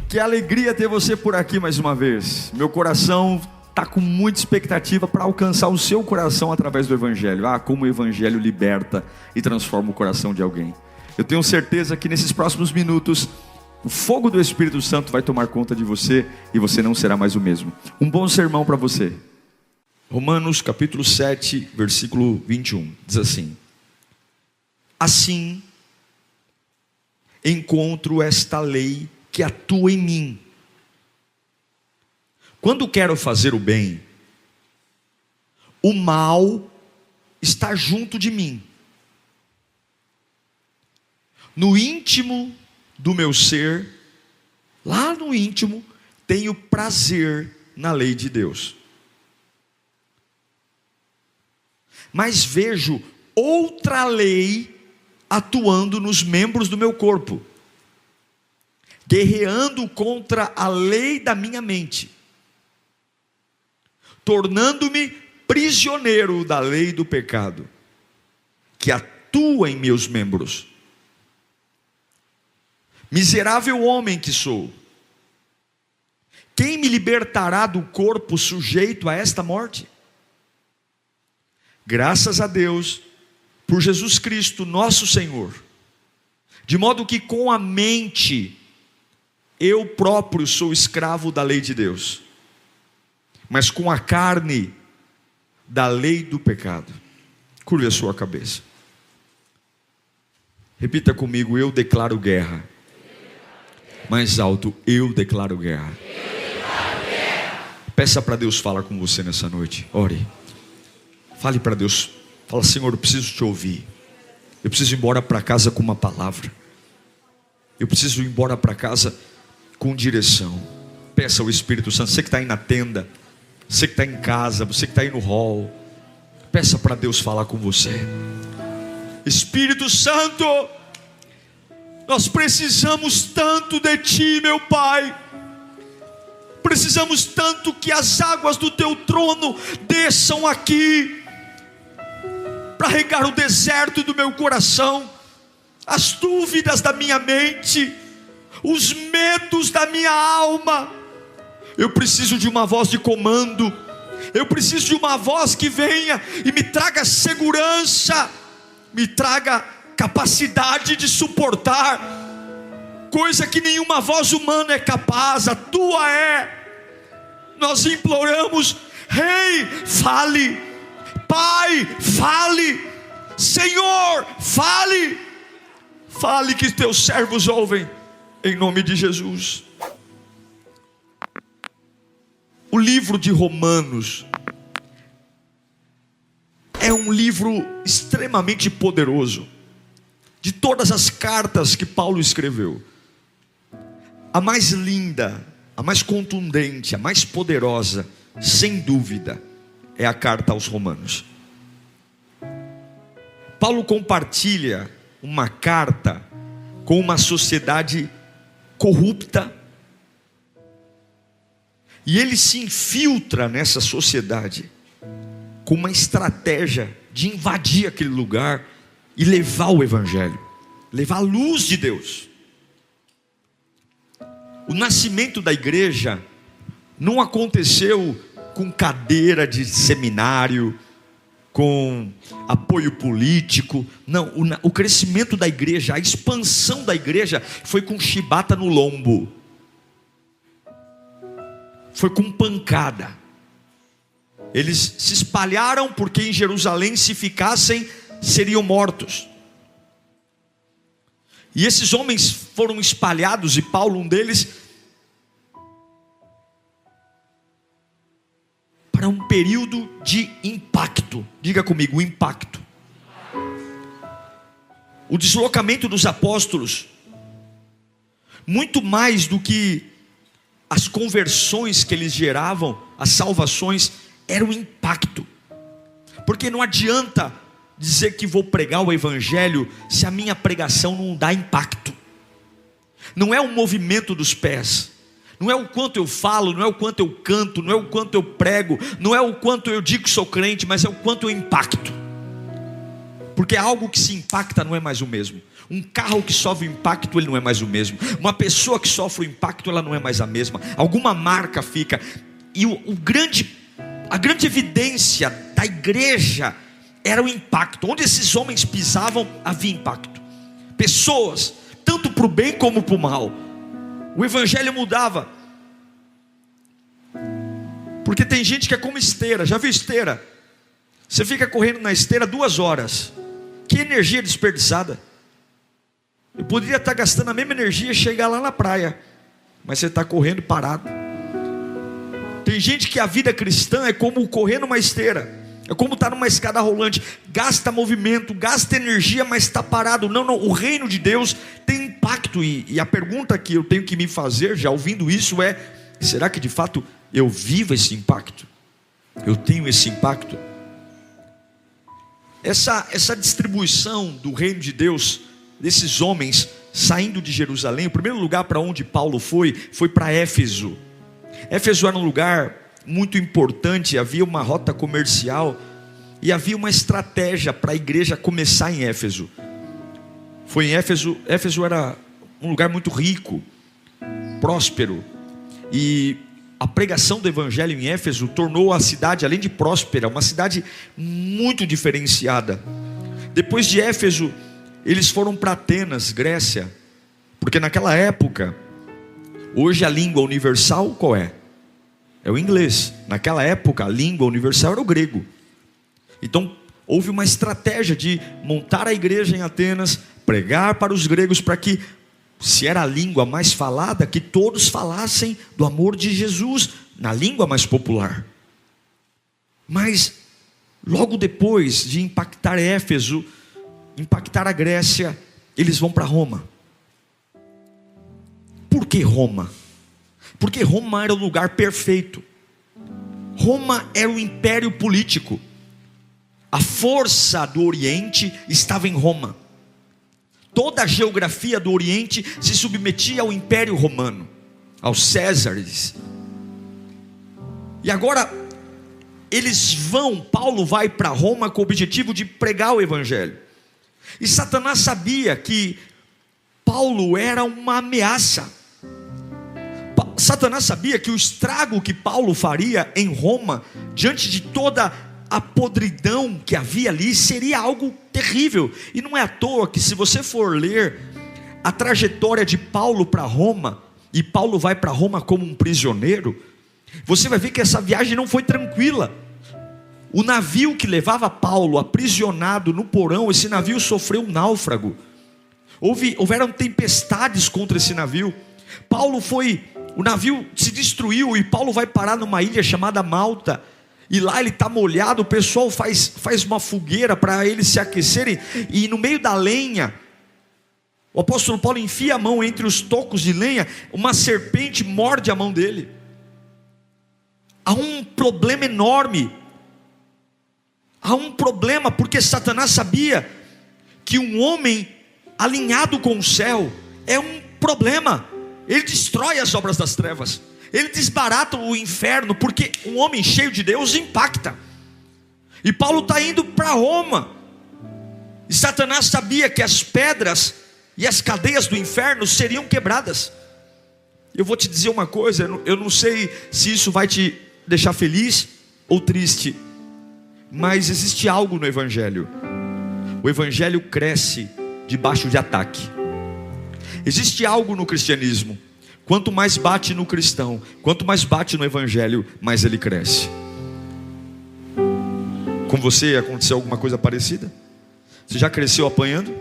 Que alegria ter você por aqui mais uma vez. Meu coração está com muita expectativa para alcançar o seu coração através do Evangelho. Como o Evangelho liberta e transforma o coração de alguém. Eu tenho certeza que nesses próximos minutos o fogo do Espírito Santo vai tomar conta de você e você não será mais o mesmo. Um bom sermão para você. Romanos capítulo 7, versículo 21, diz assim: assim encontro esta lei que atua em mim. Quando quero fazer o bem, o mal está junto de mim. No íntimo do meu ser, lá no íntimo, tenho prazer na lei de Deus. Mas vejo outra lei atuando nos membros do meu corpo, guerreando contra a lei da minha mente, tornando-me prisioneiro da lei do pecado, que atua em meus membros. Miserável homem que sou, quem me libertará do corpo sujeito a esta morte? Graças a Deus, por Jesus Cristo nosso Senhor, de modo que com a mente, eu próprio sou escravo da lei de Deus, mas com a carne, da lei do pecado. Curve a sua cabeça. Repita comigo: eu declaro guerra. Mais alto: eu declaro guerra. Peça para Deus falar com você nessa noite. Ore. Fale para Deus. Fala: Senhor, eu preciso te ouvir. Eu preciso ir embora para casa com uma palavra. Eu preciso ir embora para casa com direção. Peça ao Espírito Santo. Você que está aí na tenda, você que está em casa, você que está aí no hall, peça para Deus falar com você. Espírito Santo, nós precisamos tanto de Ti, meu Pai. Precisamos tanto que as águas do Teu trono desçam aqui, para regar o deserto do meu coração, as dúvidas da minha mente, os medos da minha alma. Eu preciso de uma voz de comando. Eu preciso de uma voz que venha e me traga segurança, me traga capacidade de suportar, coisa que nenhuma voz humana é capaz, a Tua é. Nós imploramos: Rei, fale. Pai, fale. Senhor, fale. Fale que Teus servos ouvem, em nome de Jesus. O livro de Romanos é um livro extremamente poderoso. De todas as cartas que Paulo escreveu, a mais linda, a mais contundente, a mais poderosa, sem dúvida, é a carta aos Romanos. Paulo compartilha uma carta com uma sociedade corrupta, e ele se infiltra nessa sociedade com uma estratégia de invadir aquele lugar e levar o Evangelho, levar a luz de Deus. O nascimento da igreja não aconteceu com cadeira de seminário, com apoio político. Não, o crescimento da igreja, a expansão da igreja foi com chibata no lombo, foi com pancada. Eles se espalharam porque em Jerusalém, se ficassem, seriam mortos. E esses homens foram espalhados, e Paulo, um deles, para um período de impacto. Diga comigo: impacto. O deslocamento dos apóstolos, muito mais do que as conversões que eles geravam, as salvações, era um impacto. Porque não adianta dizer que vou pregar o Evangelho se a minha pregação não dá impacto. Não é o movimento dos pés, não é o quanto eu falo, não é o quanto eu canto, não é o quanto eu prego, não é o quanto eu digo que sou crente, mas é o quanto eu impacto. Porque algo que se impacta não é mais o mesmo. Um carro que sofre o impacto, ele não é mais o mesmo. Uma pessoa que sofre o impacto, ela não é mais a mesma. Alguma marca fica. E a grande evidência da igreja era o impacto. Onde esses homens pisavam, havia impacto. Pessoas, tanto para o bem como para o mal. O evangelho mudava. Porque tem gente que é como esteira. Já viu esteira? Você fica correndo na esteira 2 horas. Que energia desperdiçada. Eu poderia estar gastando a mesma energia e chegar lá na praia, mas você está correndo parado. Tem gente que a vida cristã é como correr numa esteira, é como estar numa escada rolante. Gasta movimento, gasta energia, mas está parado. Não, o reino de Deus tem impacto. E a pergunta que eu tenho que me fazer, já ouvindo isso, é: será que de fato eu vivo esse impacto? Eu tenho esse impacto? Essa distribuição do reino de Deus, desses homens saindo de Jerusalém, o primeiro lugar para onde Paulo foi para Éfeso. Éfeso era um lugar muito importante, havia uma rota comercial e havia uma estratégia para a igreja começar em Éfeso. Foi em Éfeso. Éfeso era um lugar muito rico, próspero, e a pregação do evangelho em Éfeso tornou a cidade, além de próspera, uma cidade muito diferenciada. Depois de Éfeso, eles foram para Atenas, Grécia, porque naquela época, hoje a língua universal qual é? É o inglês. Naquela época a língua universal era o grego. Então houve uma estratégia de montar a igreja em Atenas, pregar para os gregos, para que, se era a língua mais falada, que todos falassem do amor de Jesus na língua mais popular. Mas logo depois de impactar Éfeso, impactar a Grécia, eles vão para Roma. Por que Roma? Porque Roma era o lugar perfeito. Roma era o império político. A força do Oriente estava em Roma. Toda a geografia do Oriente se submetia ao Império Romano, aos Césares. E agora Paulo vai para Roma com o objetivo de pregar o evangelho. E Satanás sabia que Paulo era uma ameaça. Satanás sabia que o estrago que Paulo faria em Roma, diante de toda a podridão que havia ali, seria algo terrível. E não é à toa que, se você for ler a trajetória de Paulo para Roma, e Paulo vai para Roma como um prisioneiro, você vai ver que essa viagem não foi tranquila. O navio que levava Paulo aprisionado no porão, esse navio sofreu um náufrago. Houveram tempestades contra esse navio. O navio se destruiu e Paulo vai parar numa ilha chamada Malta. E lá ele está molhado, o pessoal faz uma fogueira para eles se aquecerem. E no meio da lenha, o apóstolo Paulo enfia a mão entre os tocos de lenha, uma serpente morde a mão dele. Há um problema enorme. Há um problema porque Satanás sabia que um homem alinhado com o céu é um problema. Ele destrói as obras das trevas. Ele desbarata o inferno, porque um homem cheio de Deus impacta. E Paulo está indo para Roma. E Satanás sabia que as pedras e as cadeias do inferno seriam quebradas. Eu vou te dizer uma coisa, eu não sei se isso vai te deixar feliz ou triste, mas existe algo no evangelho. O evangelho cresce debaixo de ataque. Existe algo no cristianismo. Quanto mais bate no cristão, quanto mais bate no evangelho, mais ele cresce. Com você aconteceu alguma coisa parecida? Você já cresceu apanhando?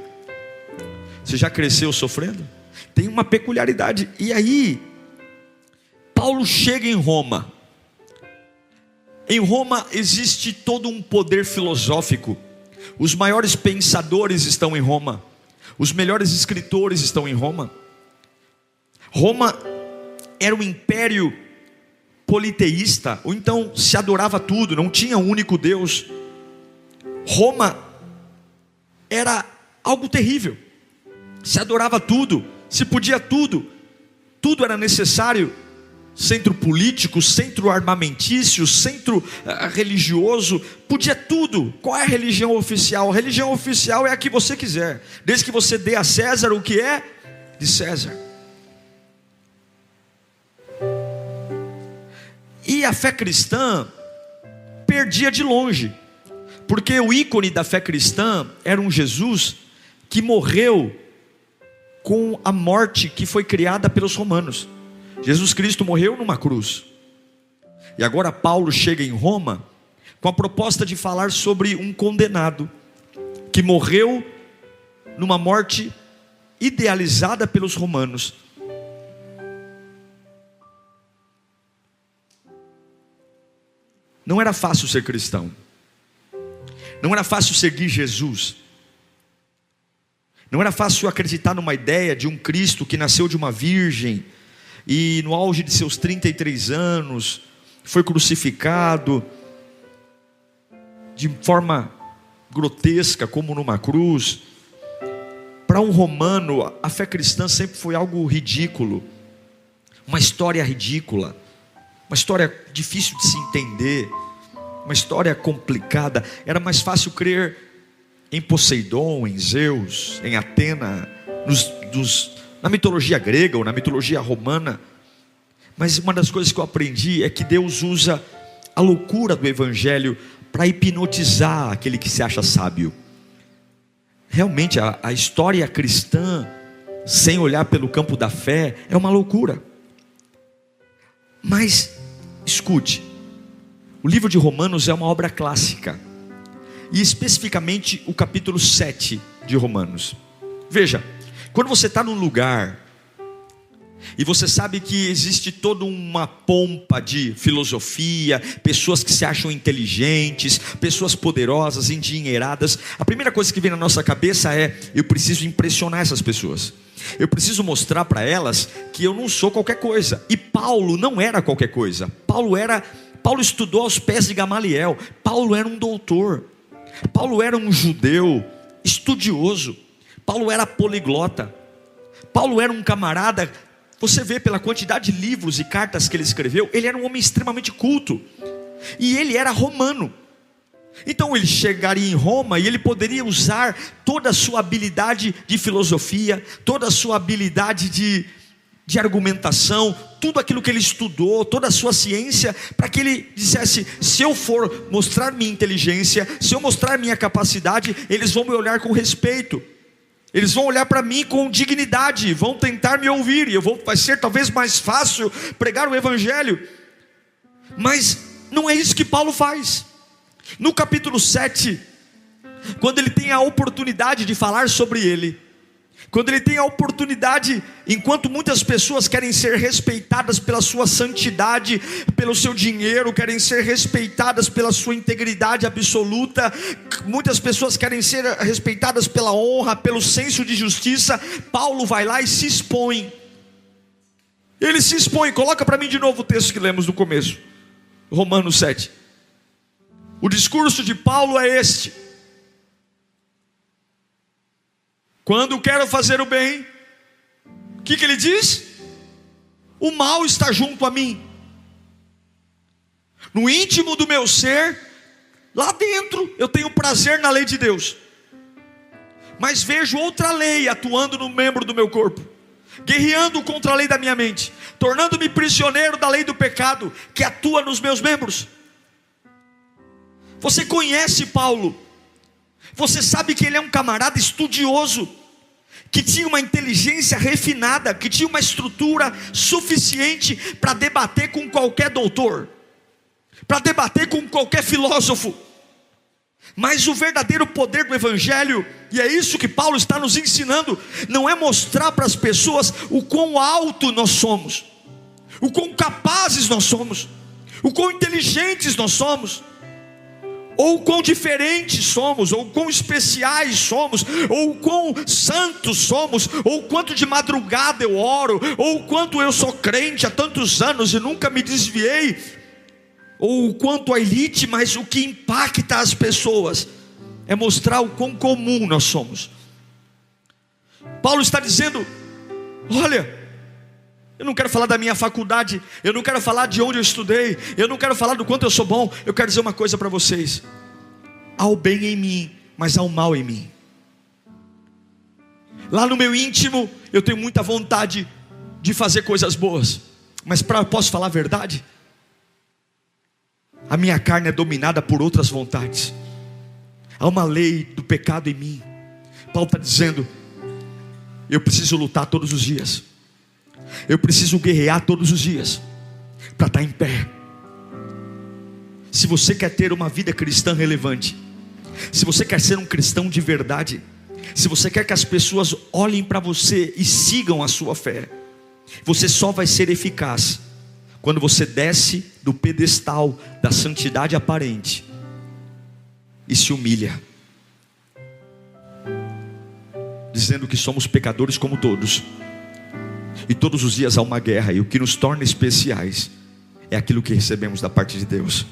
Você já cresceu sofrendo? Tem uma peculiaridade. E aí, Paulo chega em Roma. Em Roma existe todo um poder filosófico. Os maiores pensadores estão em Roma. Os melhores escritores estão em Roma. Roma era um império politeísta, ou então se adorava tudo, não tinha um único Deus. Roma era algo terrível. Se adorava tudo, se podia tudo, tudo era necessário. centro político, centro armamentício, centro religioso, podia tudo. Qual é a religião oficial? A religião oficial é a que você quiser, desde que você dê a César o que é de César. E a fé cristã perdia de longe, porque o ícone da fé cristã era um Jesus que morreu com a morte que foi criada pelos romanos. Jesus Cristo morreu numa cruz. E agora Paulo chega em Roma com a proposta de falar sobre um condenado que morreu numa morte idealizada pelos romanos. Não era fácil ser cristão. Não era fácil seguir Jesus. Não era fácil acreditar numa ideia de um Cristo que nasceu de uma virgem e no auge de seus 33 anos foi crucificado de forma grotesca, como numa cruz. Para um romano, a fé cristã sempre foi algo ridículo, uma história ridícula, uma história difícil de se entender, uma história complicada. Era mais fácil crer em Poseidon, em Zeus, em Atena, na mitologia grega ou na mitologia romana. Mas uma das coisas que eu aprendi é que Deus usa a loucura do evangelho para hipnotizar aquele que se acha sábio. Realmente a história cristã, sem olhar pelo campo da fé, é uma loucura. Mas escute, o livro de Romanos é uma obra clássica, e especificamente o capítulo 7 de Romanos. Veja, quando você está num lugar e você sabe que existe toda uma pompa de filosofia, pessoas que se acham inteligentes, pessoas poderosas, endinheiradas, a primeira coisa que vem na nossa cabeça é: eu preciso impressionar essas pessoas, eu preciso mostrar para elas que eu não sou qualquer coisa. E Paulo não era qualquer coisa. Paulo estudou aos pés de Gamaliel. Paulo era um doutor. Paulo era um judeu estudioso. Paulo era poliglota. Paulo era um camarada. Você vê pela quantidade de livros e cartas que ele escreveu, ele era um homem extremamente culto. E ele era romano. Então ele chegaria em Roma e ele poderia usar toda a sua habilidade de filosofia, toda a sua habilidade de argumentação, tudo aquilo que ele estudou, toda a sua ciência, para que ele dissesse: se eu for mostrar minha inteligência, se eu mostrar minha capacidade, eles vão me olhar com respeito, eles vão olhar para mim com dignidade, vão tentar me ouvir, e vai ser talvez mais fácil pregar o evangelho. Mas não é isso que Paulo faz. No capítulo 7, quando ele tem a oportunidade de falar sobre ele, quando ele tem a oportunidade, enquanto muitas pessoas querem ser respeitadas pela sua santidade, pelo seu dinheiro, querem ser respeitadas pela sua integridade absoluta, muitas pessoas querem ser respeitadas pela honra, pelo senso de justiça, Paulo vai lá e se expõe. Ele se expõe. Coloca para mim de novo o texto que lemos no começo, Romanos 7. O discurso de Paulo é este: quando quero fazer o bem, o que ele diz? O mal está junto a mim. No íntimo do meu ser, lá dentro, eu tenho prazer na lei de Deus, mas vejo outra lei atuando no membro do meu corpo, guerreando contra a lei da minha mente, tornando-me prisioneiro da lei do pecado que atua nos meus membros. Você conhece Paulo, você sabe que ele é um camarada estudioso, que tinha uma inteligência refinada, que tinha uma estrutura suficiente para debater com qualquer doutor, para debater com qualquer filósofo. Mas o verdadeiro poder do evangelho, e é isso que Paulo está nos ensinando, não é mostrar para as pessoas o quão alto nós somos, o quão capazes nós somos, o quão inteligentes nós somos, ou quão diferentes somos, ou quão especiais somos, ou quão santos somos, ou quanto de madrugada eu oro, ou quanto eu sou crente há tantos anos e nunca me desviei, ou quanto a elite. Mas o que impacta as pessoas é mostrar o quão comum nós somos. Paulo está dizendo: olha, Eu não quero falar da minha faculdade, eu não quero falar de onde eu estudei, eu não quero falar do quanto eu sou bom. Eu quero dizer uma coisa para vocês: há o bem em mim, mas há o mal em mim. Lá no meu íntimo, eu tenho muita vontade de fazer coisas boas, mas posso falar a verdade? A minha carne é dominada por outras vontades. Há uma lei do pecado em mim. Paulo está dizendo: eu preciso lutar todos os dias, eu preciso guerrear todos os dias, para estar em pé. Se você quer ter uma vida cristã relevante, se você quer ser um cristão de verdade, se você quer que as pessoas olhem para você e sigam a sua fé, você só vai ser eficaz quando você desce do pedestal da santidade aparente e se humilha, dizendo que somos pecadores como todos, e todos os dias há uma guerra, e o que nos torna especiais é aquilo que recebemos da parte de Deus.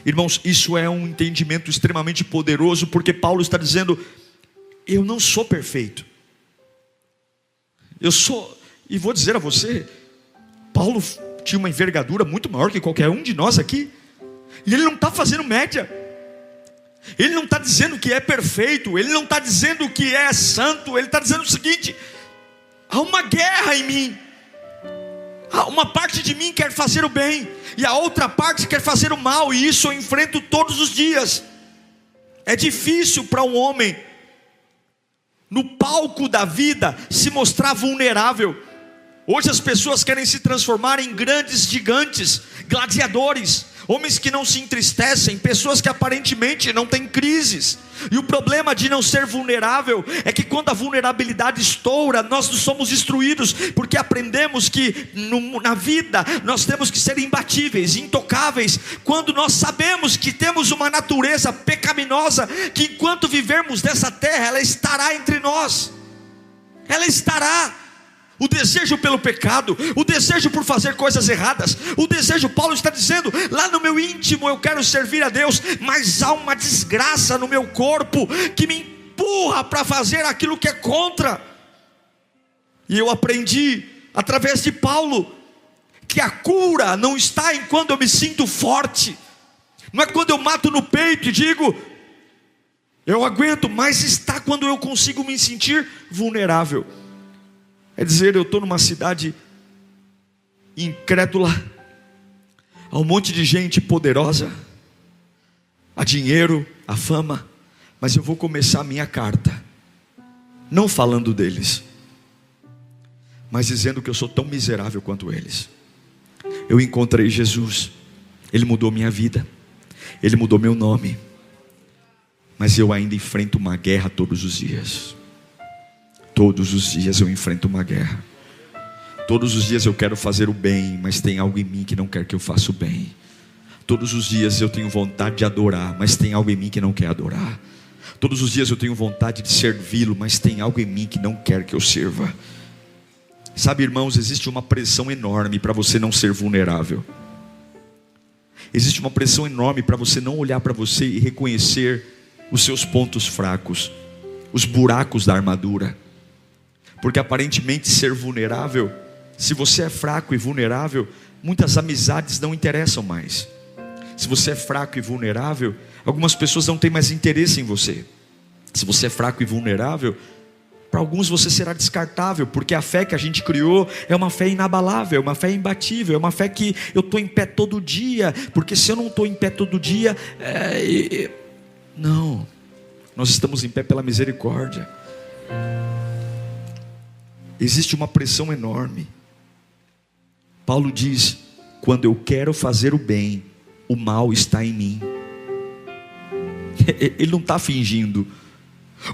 Irmãos, isso é um entendimento extremamente poderoso, porque Paulo está dizendo: eu não sou perfeito, eu sou, e vou dizer a você, Paulo tinha uma envergadura muito maior que qualquer um de nós aqui, e ele não está fazendo média, ele não está dizendo que é perfeito, ele não está dizendo que é santo, ele está dizendo o seguinte: há uma guerra em mim, uma parte de mim quer fazer o bem, e a outra parte quer fazer o mal, e isso eu enfrento todos os dias. É difícil para um homem, no palco da vida, se mostrar vulnerável. Hoje as pessoas querem se transformar em grandes gigantes, gladiadores, homens que não se entristecem, pessoas que aparentemente não têm crises. E o problema de não ser vulnerável é que quando a vulnerabilidade estoura, nós somos destruídos, porque aprendemos que na vida nós temos que ser imbatíveis, intocáveis, quando nós sabemos que temos uma natureza pecaminosa, que enquanto vivermos dessa terra, ela estará entre nós, ela estará. O desejo pelo pecado, o desejo por fazer coisas erradas, o desejo, Paulo está dizendo, lá no meu íntimo eu quero servir a Deus, mas há uma desgraça no meu corpo que me empurra para fazer aquilo que é contra. E eu aprendi através de Paulo que a cura não está em quando eu me sinto forte, não é quando eu mato no peito e digo eu aguento, mas está quando eu consigo me sentir vulnerável. É dizer, eu estou numa cidade incrédula, há um monte de gente poderosa, há dinheiro, há fama, mas eu vou começar a minha carta, não falando deles, mas dizendo que eu sou tão miserável quanto eles. Eu encontrei Jesus, Ele mudou minha vida, Ele mudou meu nome, mas eu ainda enfrento uma guerra todos os dias. Todos os dias eu enfrento uma guerra. Todos os dias eu quero fazer o bem, mas tem algo em mim que não quer que eu faça o bem. Todos os dias eu tenho vontade de adorar, mas tem algo em mim que não quer adorar. Todos os dias eu tenho vontade de servi-lo, mas tem algo em mim que não quer que eu sirva. Sabe, irmãos, existe uma pressão enorme para você não ser vulnerável. Existe uma pressão enorme para você não olhar para você e reconhecer os seus pontos fracos, os buracos da armadura. Porque aparentemente ser vulnerável, se você é fraco e vulnerável, muitas amizades não interessam mais. Se você é fraco e vulnerável, algumas pessoas não têm mais interesse em você. Se você é fraco e vulnerável, para alguns você será descartável, porque a fé que a gente criou é uma fé inabalável, é uma fé imbatível, é uma fé que eu estou em pé todo dia, porque se eu não estou em pé todo dia, não, nós estamos em pé pela misericórdia. Existe uma pressão enorme. Paulo diz, quando eu quero fazer o bem, o mal está em mim. Ele não está fingindo.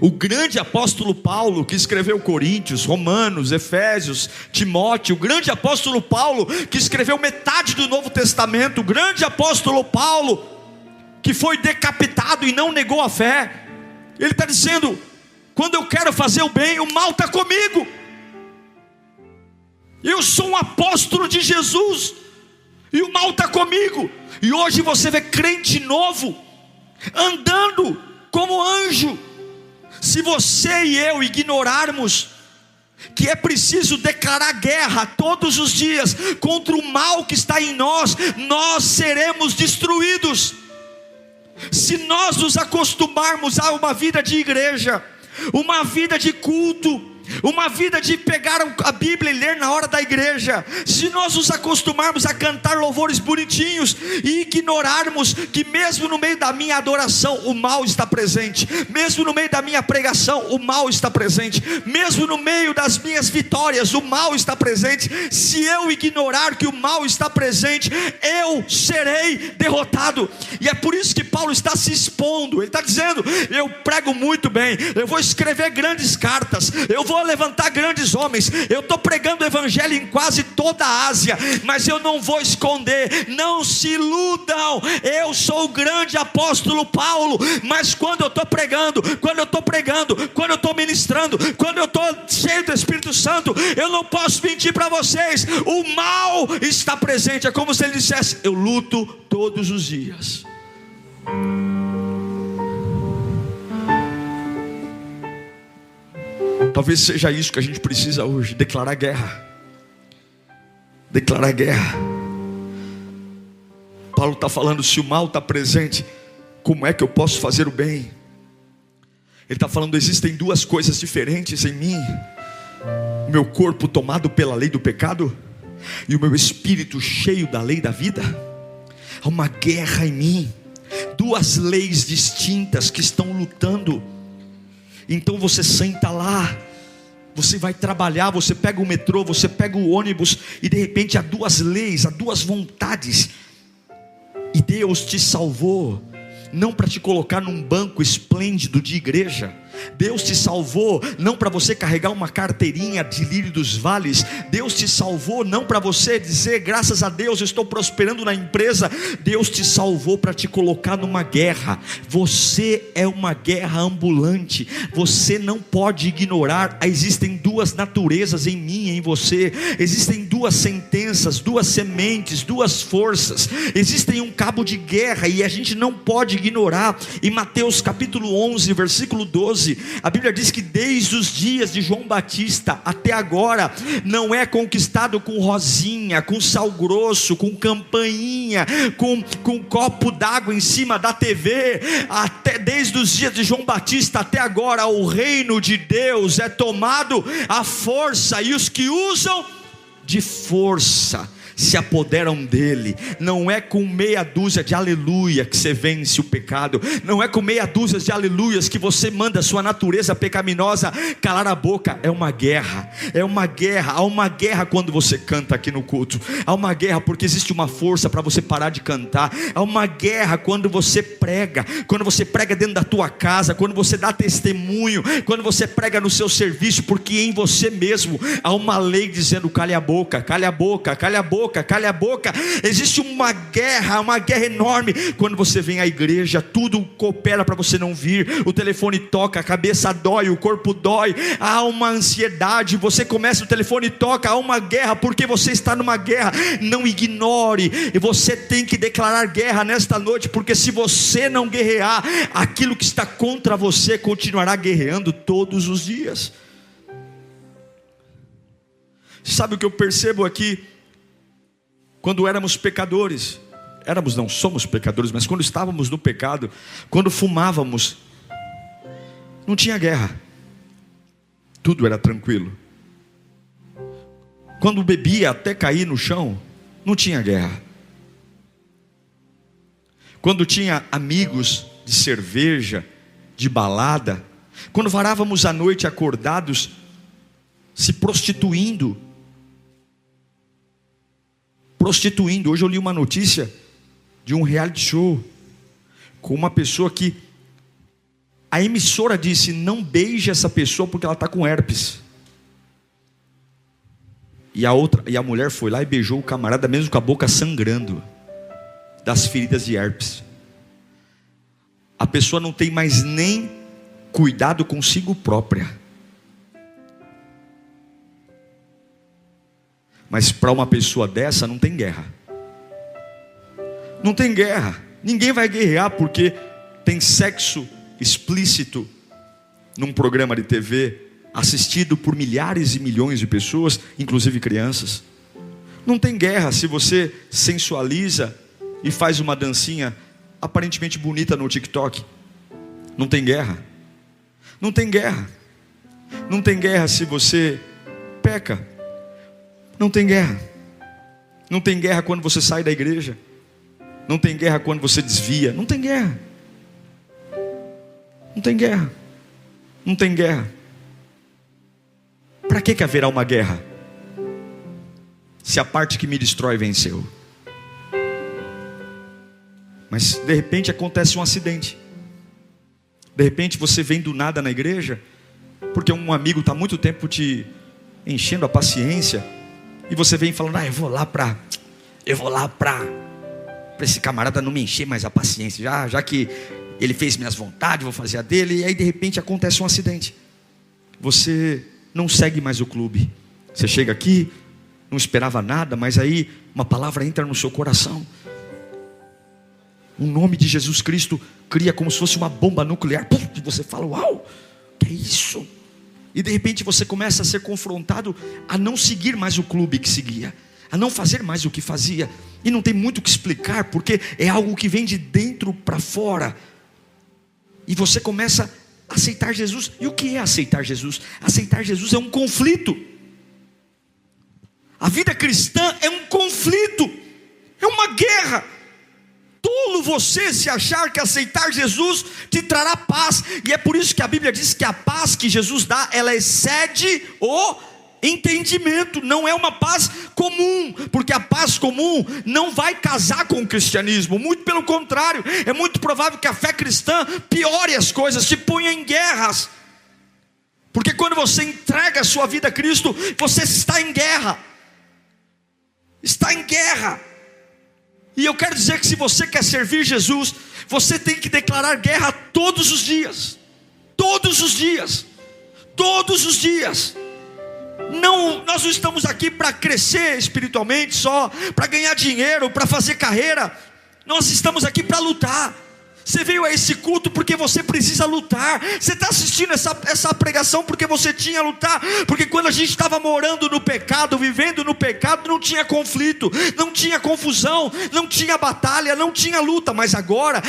O grande apóstolo Paulo, que escreveu Coríntios, Romanos, Efésios, Timóteo, o grande apóstolo Paulo, que escreveu metade do Novo Testamento, o grande apóstolo Paulo, que foi decapitado e não negou a fé, ele está dizendo, quando eu quero fazer o bem, o mal está comigo. Eu sou um apóstolo de Jesus, e o mal está comigo. E hoje você vê crente novo, andando como anjo. Se você e eu ignorarmos que é preciso declarar guerra todos os dias contra o mal que está em nós, nós seremos destruídos. Se nós nos acostumarmos a uma vida de igreja, uma vida de culto, uma vida de pegar a Bíblia e ler na hora da igreja, se nós nos acostumarmos a cantar louvores bonitinhos e ignorarmos que mesmo no meio da minha adoração o mal está presente, mesmo no meio da minha pregação o mal está presente, mesmo no meio das minhas vitórias o mal está presente, se eu ignorar que o mal está presente, eu serei derrotado. E é por isso que Paulo está se expondo. Ele está dizendo: eu prego muito bem, eu vou escrever grandes cartas, eu vou levantar grandes homens, eu estou pregando o evangelho em quase toda a Ásia, mas eu não vou esconder, não se iludam, eu sou o grande apóstolo Paulo, mas quando eu estou pregando, quando eu estou ministrando, quando eu estou cheio do Espírito Santo, eu não posso mentir para vocês, o mal está presente. É como se ele dissesse: eu luto todos os dias. Talvez seja isso que a gente precisa hoje: declarar guerra. Declarar guerra. Paulo está falando: se o mal está presente, como é que eu posso fazer o bem? Ele está falando: existem duas coisas diferentes em mim: o meu corpo tomado pela lei do pecado e o meu espírito cheio da lei da vida. Há uma guerra em mim, duas leis distintas que estão lutando. Então você senta lá, você vai trabalhar, você pega o metrô, você pega o ônibus, e de repente há duas leis, há duas vontades, e Deus te salvou, não para te colocar num banco esplêndido de igreja. Deus te salvou não para você carregar uma carteirinha de lírio dos vales. Deus te salvou não para você dizer: graças a Deus eu estou prosperando na empresa. Deus te salvou para te colocar numa guerra. Você é uma guerra ambulante. Você não pode ignorar. Existem duas naturezas em mim e em você. Existem duas sentenças, duas sementes, duas forças. Existem um cabo de guerra e a gente não pode ignorar. Em Mateus capítulo 11 versículo 12, a Bíblia diz que desde os dias de João Batista até agora, não é conquistado com rosinha, com sal grosso, com campainha, com copo d'água em cima da TV. Desde os dias de João Batista até agora, o reino de Deus é tomado à força, e os que usam de força se apoderam dele. Não é com meia dúzia de aleluia que você vence o pecado. Não é com meia dúzia de aleluias que você manda a sua natureza pecaminosa calar a boca. É uma guerra, é uma guerra. Há uma guerra quando você canta aqui no culto. Há uma guerra porque existe uma força para você parar de cantar. Há uma guerra quando você prega dentro da tua casa, quando você dá testemunho, quando você prega no seu serviço, porque em você mesmo há uma lei dizendo: cale a boca, cale a boca, cale a boca, cale a boca. Existe uma guerra enorme. Quando você vem à igreja, tudo coopera para você não vir. O telefone toca, a cabeça dói, o corpo dói, há uma ansiedade. Você começa, o telefone toca, há uma guerra, porque você está numa guerra. Não ignore, e você tem que declarar guerra nesta noite, porque se você não guerrear, aquilo que está contra você continuará guerreando todos os dias. Sabe o que eu percebo aqui? Quando éramos pecadores, somos pecadores, mas quando estávamos no pecado, quando fumávamos, não tinha guerra, tudo era tranquilo. Quando bebia até cair no chão, não tinha guerra. Quando tinha amigos de cerveja, de balada, quando varávamos a noite acordados, se prostituindo. Hoje eu li uma notícia de um reality show com uma pessoa que a emissora disse: não beije essa pessoa porque ela está com herpes. E a mulher foi lá e beijou o camarada mesmo com a boca sangrando das feridas de herpes. A pessoa não tem mais nem cuidado consigo própria. Mas para uma pessoa dessa não tem guerra. Não tem guerra. Ninguém vai guerrear porque tem sexo explícito num programa de TV assistido por milhares e milhões de pessoas, inclusive crianças. Não tem guerra se você sensualiza e faz uma dancinha aparentemente bonita no TikTok. Não tem guerra. Não tem guerra. Não tem guerra se você peca. Não tem guerra. Não tem guerra quando você sai da igreja. Não tem guerra quando você desvia. Não tem guerra. Não tem guerra. Não tem guerra. Para que haverá uma guerra? Se a parte que me destrói venceu. Mas de repente acontece um acidente. De repente você vem do nada na igreja, porque um amigo está há muito tempo te enchendo a paciência, e você vem falando, eu vou lá para esse camarada não me encher mais a paciência, já que ele fez minhas vontades, vou fazer a dele. E aí de repente acontece um acidente. Você não segue mais o clube. Você chega aqui, não esperava nada, mas aí uma palavra entra no seu coração. O nome de Jesus Cristo cria como se fosse uma bomba nuclear. E você fala, uau, que é isso? E de repente você começa a ser confrontado a não seguir mais o clube que seguia, a não fazer mais o que fazia. E não tem muito o que explicar, porque é algo que vem de dentro para fora. E você começa a aceitar Jesus. E o que é aceitar Jesus? Aceitar Jesus é um conflito. A vida cristã é um conflito, é uma guerra. Tolo você se achar que aceitar Jesus te trará paz. E é por isso que a Bíblia diz que a paz que Jesus dá, ela excede o entendimento. Não é uma paz comum, porque a paz comum não vai casar com o cristianismo. Muito pelo contrário, é muito provável que a fé cristã piore as coisas, te ponha em guerras. Porque quando você entrega a sua vida a Cristo, você está em guerra. Está em guerra. E eu quero dizer que se você quer servir Jesus, você tem que declarar guerra todos os dias. Todos os dias. Todos os dias. Não, nós não estamos aqui para crescer espiritualmente só, para ganhar dinheiro, para fazer carreira. Nós estamos aqui para lutar. Você veio a esse culto porque você precisa lutar. Você está assistindo essa pregação porque você tinha que lutar. Porque quando a gente estava morando no pecado, vivendo no pecado, não tinha conflito, não tinha confusão, não tinha batalha, não tinha luta. Mas agora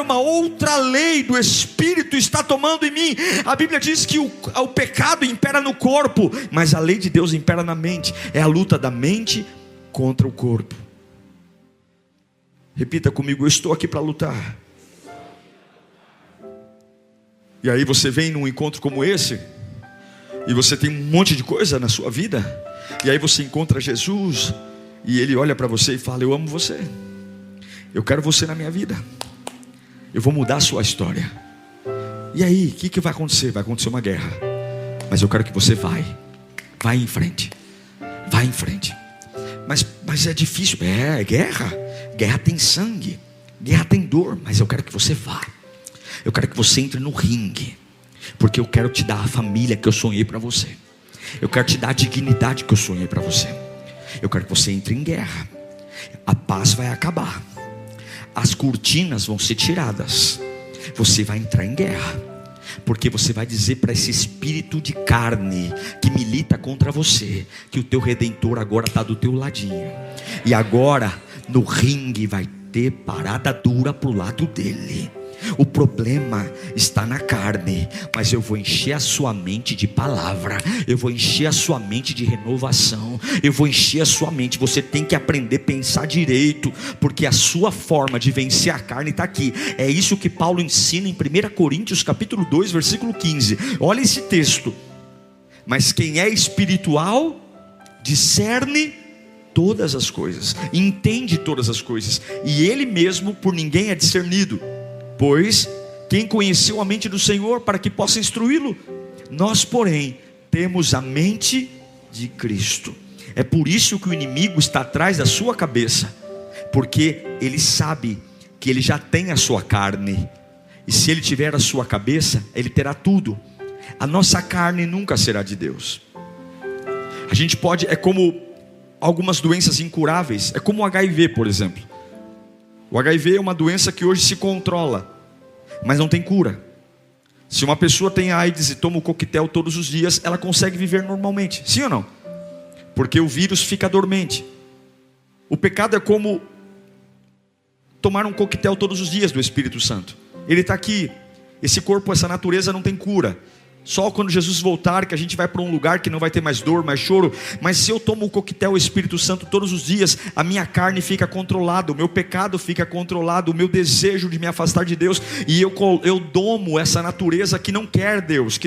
uma outra lei do Espírito está tomando em mim. A Bíblia diz que o pecado impera no corpo, mas a lei de Deus impera na mente. É a luta da mente contra o corpo. Repita comigo, eu estou aqui para lutar. E aí você vem num encontro como esse, e você tem um monte de coisa na sua vida, e aí você encontra Jesus, e Ele olha para você e fala, eu amo você, eu quero você na minha vida, eu vou mudar a sua história. E aí, o que vai acontecer? Vai acontecer uma guerra, mas eu quero que você vai em frente, vai em frente. Mas é difícil, é guerra, guerra tem sangue, guerra tem dor, mas eu quero que você vá. Eu quero que você entre no ringue, porque eu quero te dar a família que eu sonhei para você. Eu quero te dar a dignidade que eu sonhei para você. Eu quero que você entre em guerra. A paz vai acabar, as cortinas vão ser tiradas. Você vai entrar em guerra, porque você vai dizer para esse espírito de carne que milita contra você, que o teu Redentor agora está do teu ladinho. E agora no ringue vai ter parada dura para o lado dele. O problema está na carne, mas eu vou encher a sua mente de palavra, eu vou encher a sua mente de renovação, eu vou encher a sua mente. Você tem que aprender a pensar direito, porque a sua forma de vencer a carne está aqui. É isso que Paulo ensina em 1 Coríntios capítulo 2, versículo 15. Olha esse texto. Mas quem é espiritual discerne todas as coisas, entende todas as coisas, e ele mesmo por ninguém é discernido. Pois quem conheceu a mente do Senhor para que possa instruí-lo? Nós, porém, temos a mente de Cristo. É por isso que o inimigo está atrás da sua cabeça, porque ele sabe que ele já tem a sua carne, e se ele tiver a sua cabeça, ele terá tudo. A nossa carne nunca será de Deus. A gente pode, é como algumas doenças incuráveis, é como o HIV, por exemplo. O HIV é uma doença que hoje se controla, mas não tem cura. Se uma pessoa tem AIDS e toma o coquetel todos os dias, ela consegue viver normalmente, sim ou não? Porque o vírus fica dormente. O pecado é como tomar um coquetel todos os dias do Espírito Santo. Ele está aqui. Esse corpo, essa natureza não tem cura. Só quando Jesus voltar que a gente vai para um lugar que não vai ter mais dor, mais choro. Mas se eu tomo o coquetel Espírito Santo todos os dias, a minha carne fica controlada, o meu pecado fica controlado, o meu desejo de me afastar de Deus, e eu domo essa natureza que não quer Deus,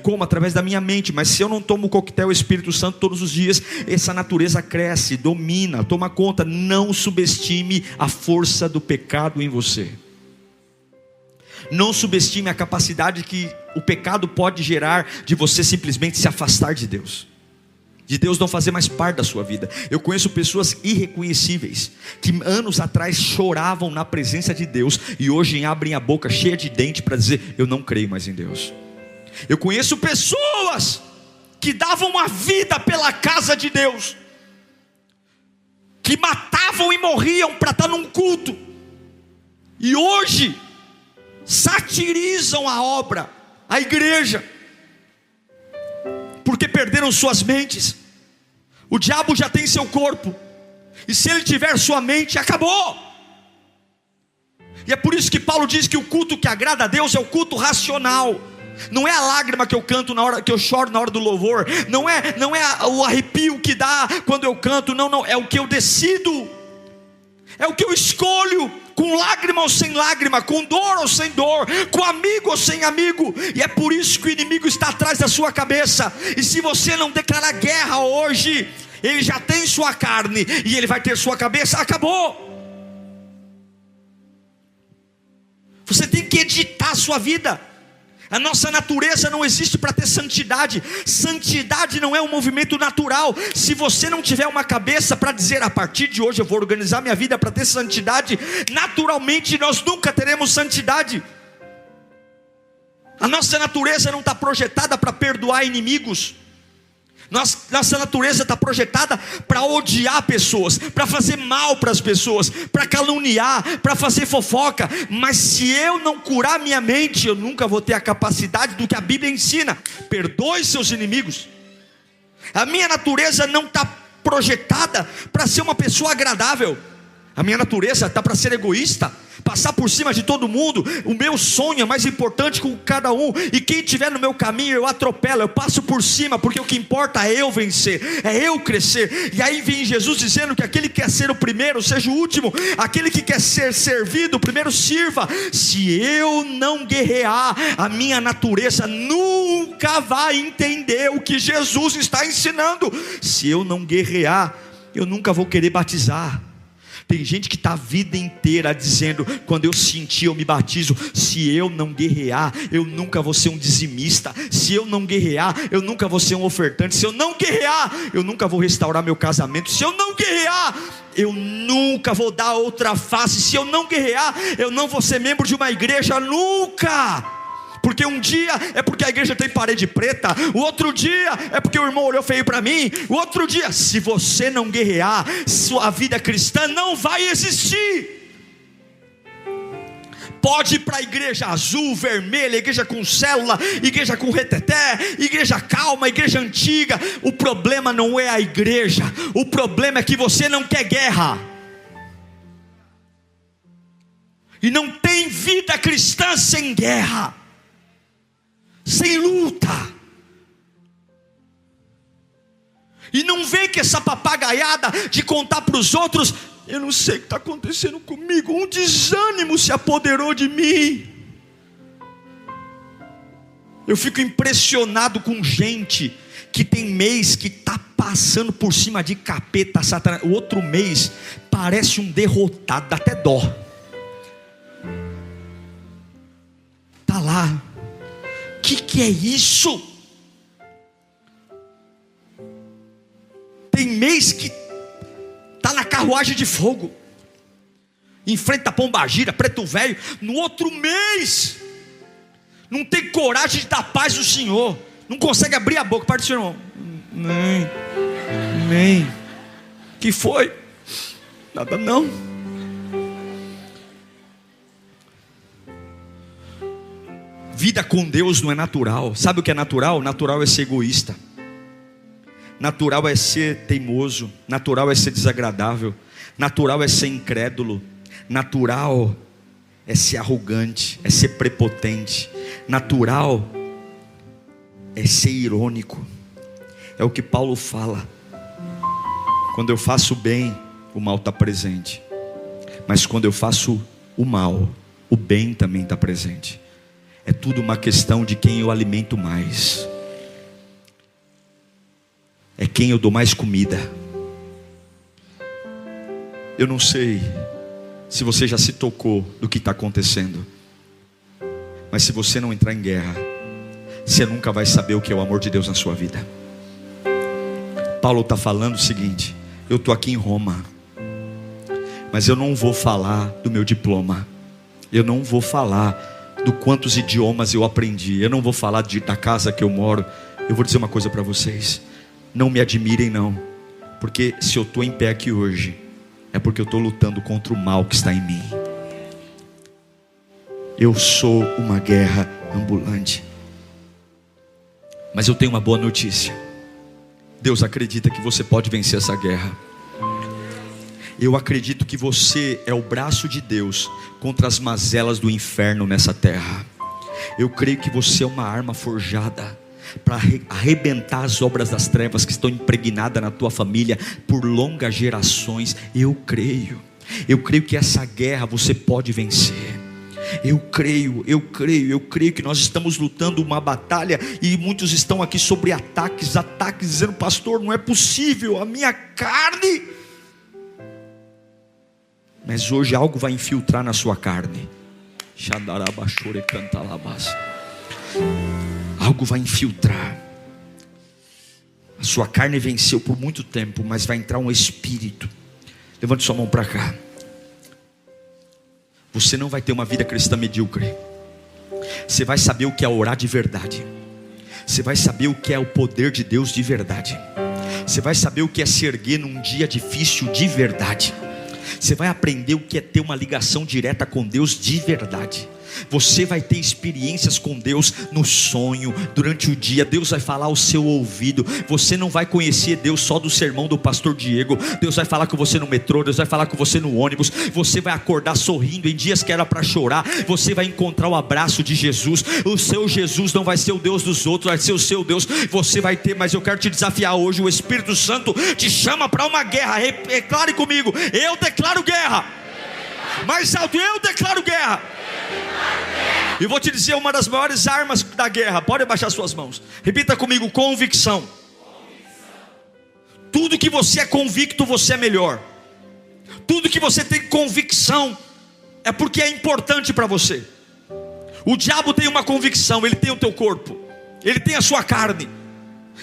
como? Através da minha mente. Mas se eu não tomo o coquetel Espírito Santo todos os dias, essa natureza cresce, domina, toma conta. Não subestime a força do pecado em você. Não subestime a capacidade que o pecado pode gerar de você simplesmente se afastar de Deus não fazer mais parte da sua vida. Eu conheço pessoas irreconhecíveis, que anos atrás choravam na presença de Deus, e hoje abrem a boca cheia de dente para dizer: eu não creio mais em Deus. Eu conheço pessoas que davam a vida pela casa de Deus, que matavam e morriam para estar num culto, e hoje satirizam a obra, a igreja, porque perderam suas mentes. O diabo já tem seu corpo, e se ele tiver sua mente, acabou. E é por isso que Paulo diz que o culto que agrada a Deus é o culto racional. Não é a lágrima que eu canto na hora que eu choro na hora do louvor, não é o arrepio que dá quando eu canto, não, é o que eu decido, é o que eu escolho, com lágrima ou sem lágrima, com dor ou sem dor, com amigo ou sem amigo. E é por isso que o inimigo está atrás da sua cabeça. E se você não declarar guerra hoje, ele já tem sua carne e ele vai ter sua cabeça. Acabou. Você tem que editar a sua vida. A nossa natureza não existe para ter santidade. Santidade não é um movimento natural. Se você não tiver uma cabeça para dizer: a partir de hoje eu vou organizar minha vida para ter santidade, naturalmente nós nunca teremos santidade. A nossa natureza não está projetada para perdoar inimigos. Nossa natureza está projetada para odiar pessoas, para fazer mal para as pessoas, para caluniar, para fazer fofoca. Mas se eu não curar minha mente, eu nunca vou ter a capacidade do que a Bíblia ensina: perdoe seus inimigos. A minha natureza não está projetada para ser uma pessoa agradável. A minha natureza está para ser egoísta, passar por cima de todo mundo. O meu sonho é mais importante com cada um, e quem estiver no meu caminho eu atropelo, eu passo por cima, porque o que importa é eu vencer, é eu crescer. E aí vem Jesus dizendo que aquele que quer ser o primeiro seja o último, aquele que quer ser servido primeiro sirva. Se eu não guerrear, a minha natureza nunca vai entender o que Jesus está ensinando. Se eu não guerrear, eu nunca vou querer batizar. Tem gente que está a vida inteira dizendo: quando eu sentir eu me batizo. Se eu não guerrear, eu nunca vou ser um dizimista. Se eu não guerrear, eu nunca vou ser um ofertante. Se eu não guerrear, eu nunca vou restaurar meu casamento. Se eu não guerrear, eu nunca vou dar outra face. Se eu não guerrear, eu não vou ser membro de uma igreja nunca. Porque um dia é porque a igreja tem parede preta, o outro dia é porque o irmão olhou feio para mim, o outro dia. Se você não guerrear, sua vida cristã não vai existir. Pode ir para a igreja azul, vermelha, igreja com célula, igreja com reteté, igreja calma, igreja antiga. O problema não é a igreja, o problema é que você não quer guerra. E não tem vida cristã sem guerra, sem luta. E não vem que essa papagaiada de contar para os outros: eu não sei o que está acontecendo comigo, um desânimo se apoderou de mim. Eu fico impressionado com gente que tem mês que está passando por cima de capeta, satanás. O outro mês parece um derrotado, dá até dó. Está lá. O que é isso? Tem mês que está na carruagem de fogo, enfrenta a pombagira, preto velho. No outro mês não tem coragem de dar paz do Senhor, não consegue abrir a boca. Parte do seu irmão: nem. Que foi? Nada não. Vida com Deus não é natural. Sabe o que é natural? Natural é ser egoísta. Natural é ser teimoso. Natural é ser desagradável. Natural é ser incrédulo. Natural é ser arrogante, é ser prepotente. Natural é ser irônico. É o que Paulo fala. Quando eu faço o bem, o mal está presente. Mas quando eu faço o mal, o bem também está presente. É tudo uma questão de quem eu alimento mais. É quem eu dou mais comida. Eu não sei se você já se tocou do que está acontecendo, mas se você não entrar em guerra, você nunca vai saber o que é o amor de Deus na sua vida. Paulo está falando o seguinte: eu estou aqui em Roma, mas eu não vou falar do meu diploma, eu não vou falar do quantos idiomas eu aprendi, eu não vou falar da casa que eu moro. Eu vou dizer uma coisa para vocês: não me admirem não, porque se eu estou em pé aqui hoje, é porque eu estou lutando contra o mal que está em mim. Eu sou uma guerra ambulante. Mas eu tenho uma boa notícia: Deus acredita que você pode vencer essa guerra. Eu acredito que você é o braço de Deus contra as mazelas do inferno nessa terra. Eu creio que você é uma arma forjada para arrebentar as obras das trevas que estão impregnadas na tua família por longas gerações. Eu creio que essa guerra você pode vencer. Eu creio que nós estamos lutando uma batalha, e muitos estão aqui sobre ataques, dizendo: pastor, não é possível, a minha carne. Mas hoje algo vai infiltrar na sua carne. Algo vai infiltrar. A sua carne venceu por muito tempo, mas vai entrar um espírito. Levante sua mão para cá. Você não vai ter uma vida cristã medíocre. Você vai saber o que é orar de verdade. Você vai saber o que é o poder de Deus de verdade. Você vai saber o que é se erguer num dia difícil de verdade. Você vai aprender o que é ter uma ligação direta com Deus de verdade. Você vai ter experiências com Deus no sonho, durante o dia. Deus vai falar ao seu ouvido. Você não vai conhecer Deus só do sermão do pastor Diego. Deus vai falar com você no metrô, Deus vai falar com você no ônibus. Você vai acordar sorrindo em dias que era para chorar. Você vai encontrar o abraço de Jesus. O seu Jesus não vai ser o Deus dos outros, vai ser o seu Deus. Você vai ter, mas eu quero te desafiar hoje. O Espírito Santo te chama para uma guerra. Declare comigo: eu declaro guerra. Mais alto: eu declaro guerra. E vou te dizer uma das maiores armas da guerra. Pode abaixar suas mãos. Repita comigo: convicção. Tudo que você é convicto, você é melhor. Tudo que você tem convicção é porque é importante para você. O diabo tem uma convicção, ele tem o teu corpo, ele tem a sua carne,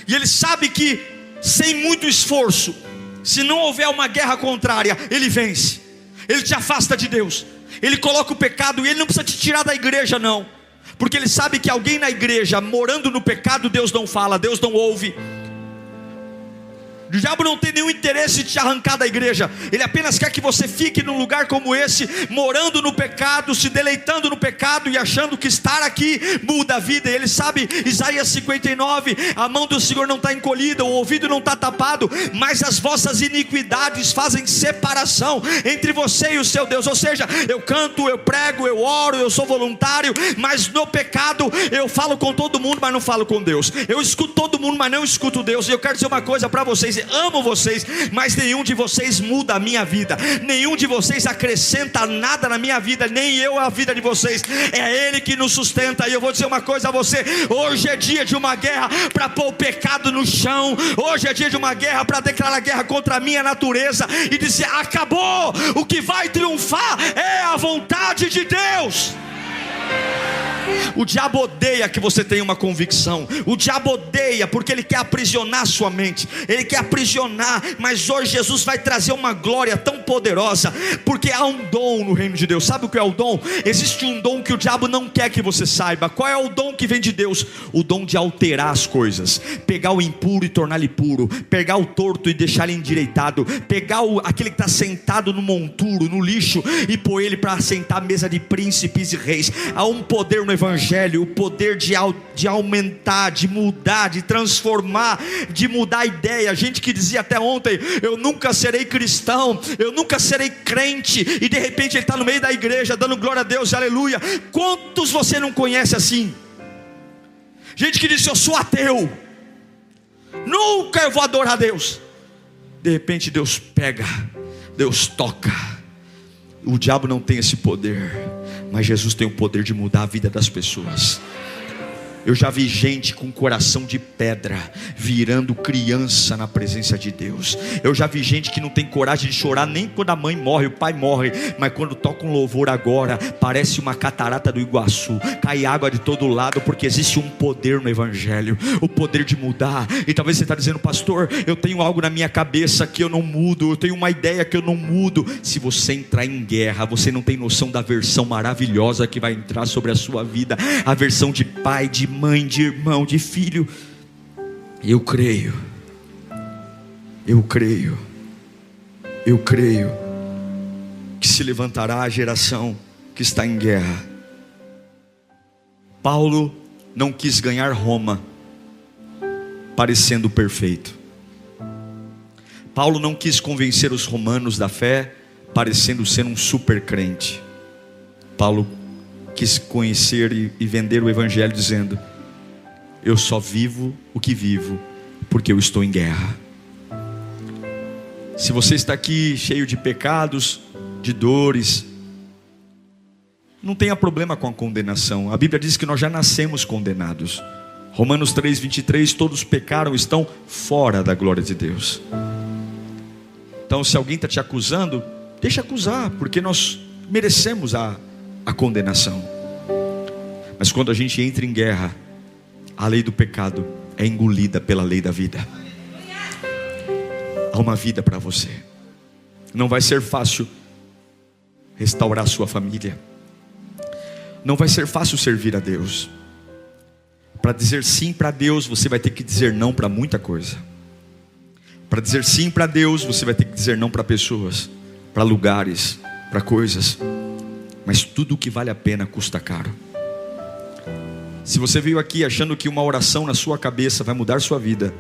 e ele sabe que sem muito esforço, se não houver uma guerra contrária, ele vence. Ele te afasta de Deus. Ele coloca o pecado, e ele não precisa te tirar da igreja não, porque ele sabe que alguém na igreja morando no pecado, Deus não fala, Deus não ouve. O diabo não tem nenhum interesse de te arrancar da igreja. Ele apenas quer que você fique num lugar como esse, morando no pecado, se deleitando no pecado e achando que estar aqui muda a vida. E ele sabe, Isaías 59, a mão do Senhor não está encolhida, o ouvido não está tapado, mas as vossas iniquidades fazem separação entre você e o seu Deus. Ou seja, eu canto, eu prego, eu oro, eu sou voluntário, mas no pecado eu falo com todo mundo, mas não falo com Deus. Eu escuto todo mundo, mas não escuto Deus. E eu quero dizer uma coisa para vocês: amo vocês, mas nenhum de vocês muda a minha vida, nenhum de vocês acrescenta nada na minha vida, nem eu a vida de vocês. É Ele que nos sustenta. E eu vou dizer uma coisa a você: hoje é dia de uma guerra para pôr o pecado no chão. Hoje é dia de uma guerra para declarar guerra contra a minha natureza e dizer: acabou. O que vai triunfar é a vontade de Deus. O diabo odeia que você tenha uma convicção. O diabo odeia porque ele quer aprisionar sua mente, ele quer aprisionar. Mas hoje Jesus vai trazer uma glória tão poderosa, porque há um dom no reino de Deus. Sabe o que é o dom? Existe um dom que o diabo não quer que você saiba. Qual é o dom que vem de Deus? O dom de alterar as coisas, pegar o impuro e torná-lo puro, pegar o torto e deixar ele endireitado, pegar aquele que está sentado no monturo, no lixo, e pôr ele para sentar à mesa de príncipes e reis. Há um poder no Evangelho, o poder de aumentar, de mudar, de transformar, de mudar a ideia. Gente que dizia até ontem: eu nunca serei cristão, eu nunca serei crente, e de repente ele está no meio da igreja dando glória a Deus, aleluia. Quantos você não conhece assim? Gente que disse: eu sou ateu, nunca eu vou adorar a Deus. De repente Deus pega, Deus toca. O diabo não tem esse poder, mas Jesus tem o poder de mudar a vida das pessoas. Eu já vi gente com coração de pedra virando criança na presença de Deus. Eu já vi gente que não tem coragem de chorar nem quando a mãe morre, o pai morre, mas quando toca um louvor agora, parece uma catarata do Iguaçu, cai água de todo lado, porque existe um poder no Evangelho, o poder de mudar. E talvez você está dizendo: pastor, eu tenho algo na minha cabeça que eu não mudo, eu tenho uma ideia que eu não mudo. Se você entrar em guerra, você não tem noção da versão maravilhosa que vai entrar sobre a sua vida, a versão de pai, de mãe, de irmão, de filho. Eu creio que se levantará a geração que está em guerra. Paulo não quis ganhar Roma parecendo perfeito. Paulo não quis convencer os romanos da fé parecendo ser um super crente. Paulo quis conhecer e vender o Evangelho dizendo: eu só vivo o que vivo porque eu estou em guerra. Se você está aqui cheio de pecados, de dores, não tenha problema com a condenação. A Bíblia diz que nós já nascemos condenados. Romanos 3:23, todos pecaram, estão fora da glória de Deus. Então, se alguém está te acusando, deixa acusar, porque nós merecemos a condenação. Mas quando a gente entra em guerra, a lei do pecado é engolida pela lei da vida. Há uma vida para você. Não vai ser fácil restaurar a sua família. Não vai ser fácil servir a Deus. Para dizer sim para Deus, você vai ter que dizer não para muita coisa. Para dizer sim para Deus, você vai ter que dizer não para pessoas, para lugares, para coisas. Mas tudo o que vale a pena custa caro. Se você veio aqui achando que uma oração na sua cabeça vai mudar a sua vida,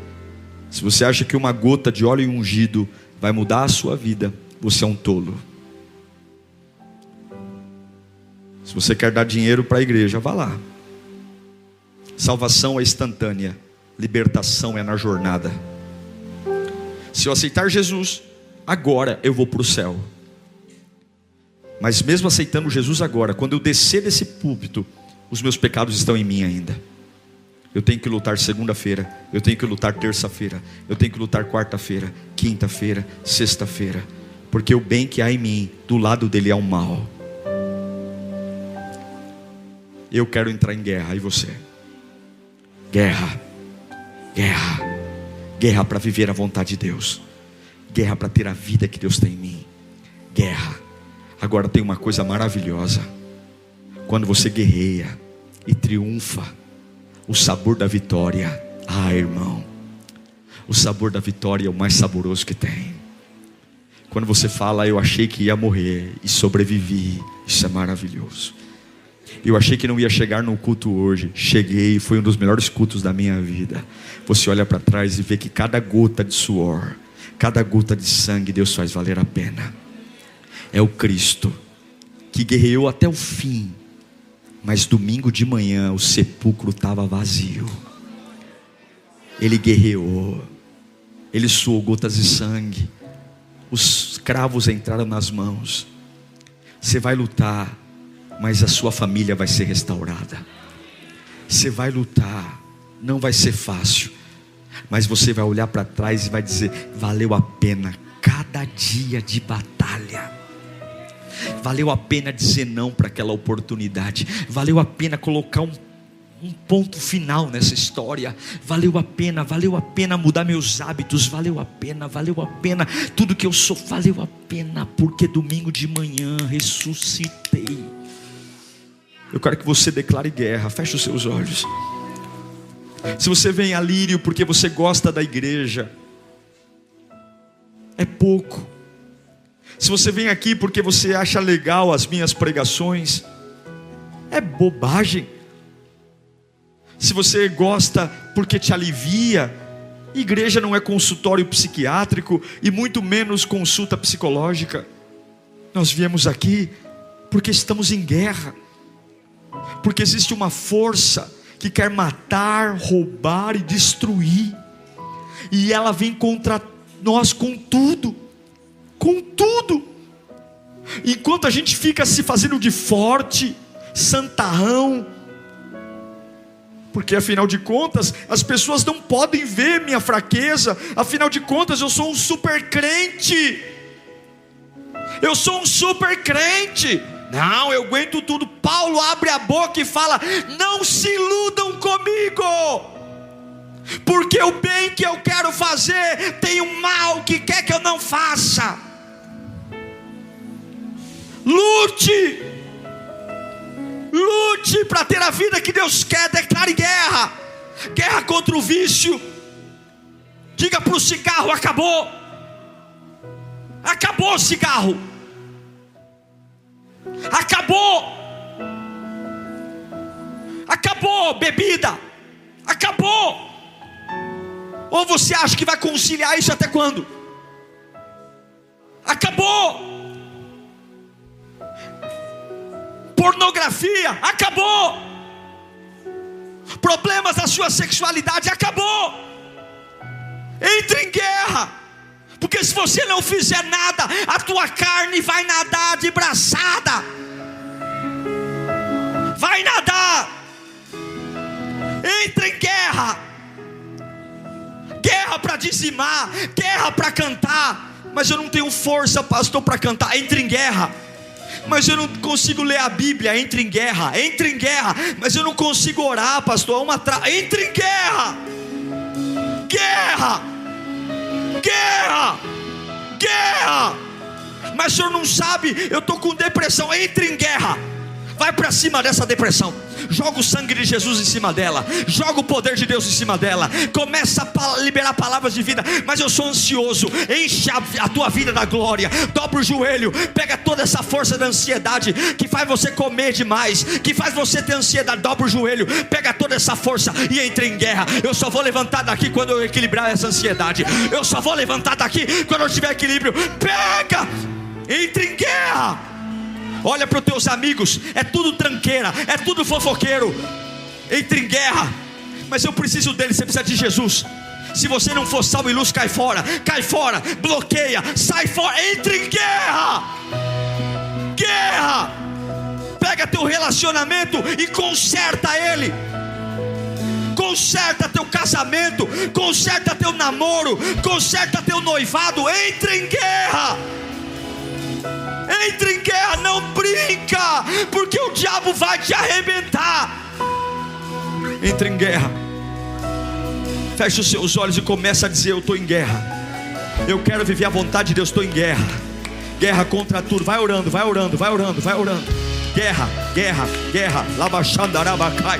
se você acha que uma gota de óleo ungido vai mudar a sua vida, você é um tolo. Se você quer dar dinheiro para a igreja, vá lá. Salvação é instantânea, libertação é na jornada. Se eu aceitar Jesus, agora eu vou para o céu. Mas mesmo aceitando Jesus agora, quando eu descer desse púlpito, os meus pecados estão em mim ainda. Eu tenho que lutar segunda-feira, eu tenho que lutar terça-feira, eu tenho que lutar quarta-feira, quinta-feira, sexta-feira, porque o bem que há em mim, do lado dele há um mal. Eu quero entrar em guerra, e você? Guerra, guerra, guerra para viver a vontade de Deus, guerra para ter a vida que Deus tem em mim, guerra. Agora tem uma coisa maravilhosa: quando você guerreia e triunfa, o sabor da vitória, irmão, o sabor da vitória é o mais saboroso que tem. Quando você fala: eu achei que ia morrer e sobrevivi, isso é maravilhoso. Eu achei que não ia chegar no culto hoje, cheguei, foi um dos melhores cultos da minha vida. Você olha para trás e vê que cada gota de suor, cada gota de sangue, Deus faz valer a pena. É o Cristo que guerreou até o fim, mas domingo de manhã o sepulcro estava vazio. Ele guerreou, ele suou gotas de sangue, os cravos entraram nas mãos. Você vai lutar, mas a sua família vai ser restaurada. Você vai lutar, não vai ser fácil, mas você vai olhar para trás e vai dizer: valeu a pena cada dia de batalha. Valeu a pena dizer não para aquela oportunidade. Valeu a pena colocar um ponto final nessa história. Valeu a pena mudar meus hábitos. Valeu a pena tudo que eu sou. Valeu a pena, porque domingo de manhã ressuscitei. Eu quero que você declare guerra. Feche os seus olhos. Se você vem a Lírio porque você gosta da igreja, é pouco. Se você vem aqui porque você acha legal as minhas pregações, É bobagem. Se você gosta porque te alivia, igreja não é consultório psiquiátrico e muito menos consulta psicológica. Nós viemos aqui porque estamos em guerra, porque existe uma força que quer matar, roubar e destruir, e ela vem contra nós com tudo, com tudo. Enquanto a gente fica se fazendo de forte, santarrão, porque afinal de contas as pessoas não podem ver minha fraqueza, afinal de contas eu sou um super crente, eu sou um super crente. Não, eu aguento tudo. Paulo abre a boca e fala: não se iludam comigo, porque o bem que eu quero fazer tem um mal que quer que eu não faça. Lute para ter a vida que Deus quer. Declare guerra, guerra contra o vício. Diga para o cigarro: acabou, acabou o cigarro, acabou bebida, acabou. Ou você acha que vai conciliar isso até quando? Acabou. Pornografia, acabou. Problemas da sua sexualidade, acabou. Entre em guerra, porque se você não fizer nada, a tua carne vai nadar de braçada, vai nadar. Entre em guerra, guerra para dizimar, guerra para cantar. Mas eu não tenho força, pastor, para cantar. Entre em guerra. Mas eu não consigo ler a Bíblia. Entre em guerra, entre em guerra. Mas eu não consigo orar, pastor. Entre em guerra, guerra, guerra, guerra. Mas o senhor não sabe, eu estou com depressão. Entre em guerra. Vai para cima dessa depressão. Joga o sangue de Jesus em cima dela. Joga o poder de Deus em cima dela. Começa a liberar palavras de vida. Mas eu sou ansioso. Enche a tua vida da glória. Dobra o joelho. Pega toda essa força da ansiedade que faz você comer demais, que faz você ter ansiedade. Dobra o joelho. Pega toda essa força e entra em guerra. Eu só vou levantar daqui quando eu equilibrar essa ansiedade. Eu só vou levantar daqui quando eu tiver equilíbrio. Pega. Entra em guerra. Olha para os teus amigos, é tudo tranqueira, é tudo fofoqueiro. Entre em guerra. Mas eu preciso dele, você precisa de Jesus. Se você não for sal e luz, cai fora, bloqueia, sai fora. Entre em guerra. Guerra. Pega teu relacionamento e conserta ele. Conserta teu casamento, conserta teu namoro, conserta teu noivado. Entre em guerra. Entre em guerra, não brinca, porque o diabo vai te arrebentar. Entre em guerra. Feche os seus olhos e começa a dizer: eu estou em guerra. Eu quero viver a vontade de Deus, estou em guerra. Guerra contra tudo. Vai orando, vai orando, vai orando, vai orando. Guerra, guerra, guerra. Labachandarabacai.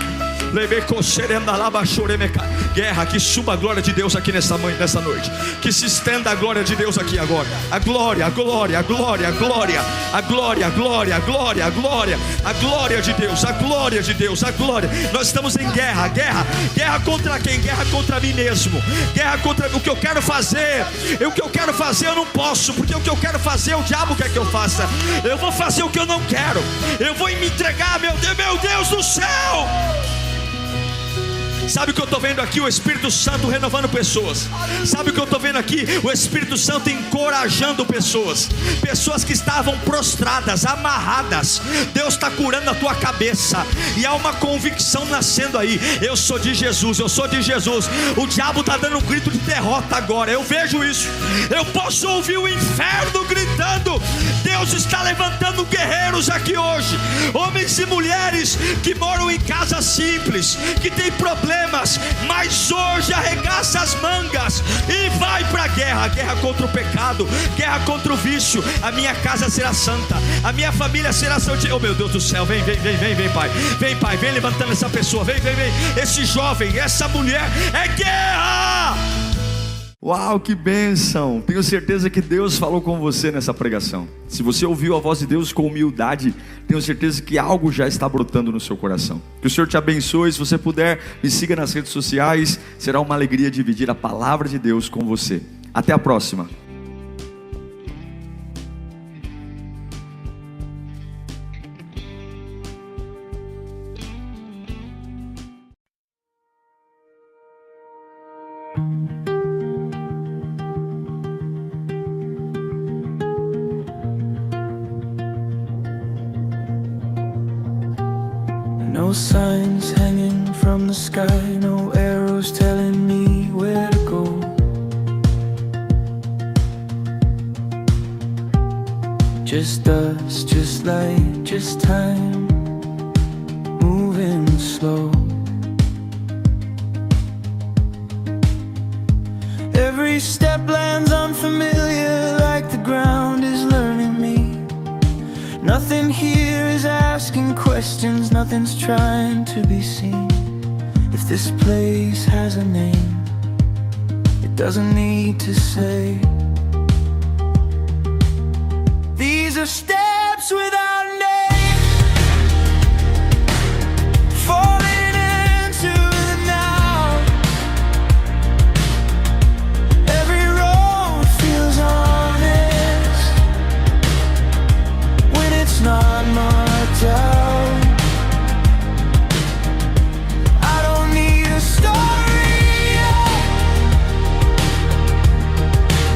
Guerra, que suba a glória de Deus aqui nessa noite. Que se estenda a glória de Deus aqui agora. A glória, a glória, a glória, a glória. A glória, a glória, a glória, a glória. A glória de Deus, a glória de Deus, a glória. Nós estamos em guerra, guerra. Guerra contra quem? Guerra contra mim mesmo. Guerra contra o que eu quero fazer. O que eu quero fazer eu não posso, porque o que eu quero fazer o diabo quer que eu faça. Eu vou fazer o que eu não quero. Eu vou me entregar, meu Deus do céu. Sabe o que eu estou vendo aqui? O Espírito Santo renovando pessoas. Sabe o que eu estou vendo aqui? O Espírito Santo encorajando pessoas. Pessoas que estavam prostradas, amarradas. Deus está curando a tua cabeça. E há uma convicção nascendo aí. Eu sou de Jesus, eu sou de Jesus. O diabo está dando um grito de derrota agora. Eu vejo isso. Eu posso ouvir o inferno gritando. Deus está levantando guerreiros aqui hoje. Homens e mulheres que moram em casas simples, que têm problemas, mas hoje arregaça as mangas e vai para a guerra. Guerra contra o pecado, guerra contra o vício. A minha casa será santa, a minha família será santa. Oh meu Deus do céu, vem pai. Vem pai, vem levantando essa pessoa. Vem, esse jovem, essa mulher. É guerra. Uau, que bênção! Tenho certeza que Deus falou com você nessa pregação. Se você ouviu a voz de Deus com humildade, tenho certeza que algo já está brotando no seu coração. Que o Senhor te abençoe. Se você puder, me siga nas redes sociais. Será uma alegria dividir a palavra de Deus com você. Até a próxima. No signs hanging from the sky, no arrows telling me where to go. Just dust, just light, just time, moving slow. Every step lands unfamiliar, like the ground is learning me. Nothing here is asking questions, nothing's trying to be seen. If this place has a name, it doesn't need to say. These are steps without names, falling into the now. Every road feels honest when it's not marked out. I don't need a story,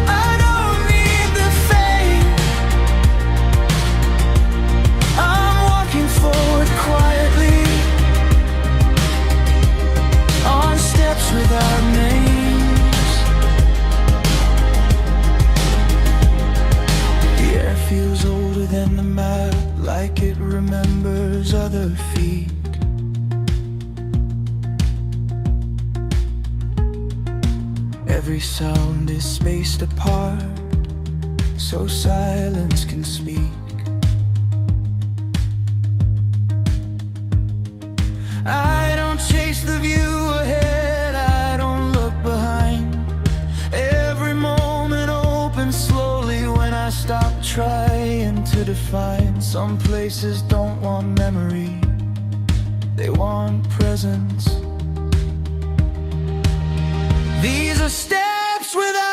I don't need the fame. I'm walking forward quietly on steps without names. The air feels older than the map, like it remembers other feet. Every sound is spaced apart, so silence can speak. I don't chase the view ahead, I don't look behind. Every moment opens slowly when I stop trying to define. Some places don't want memory, they want presence. These are steps without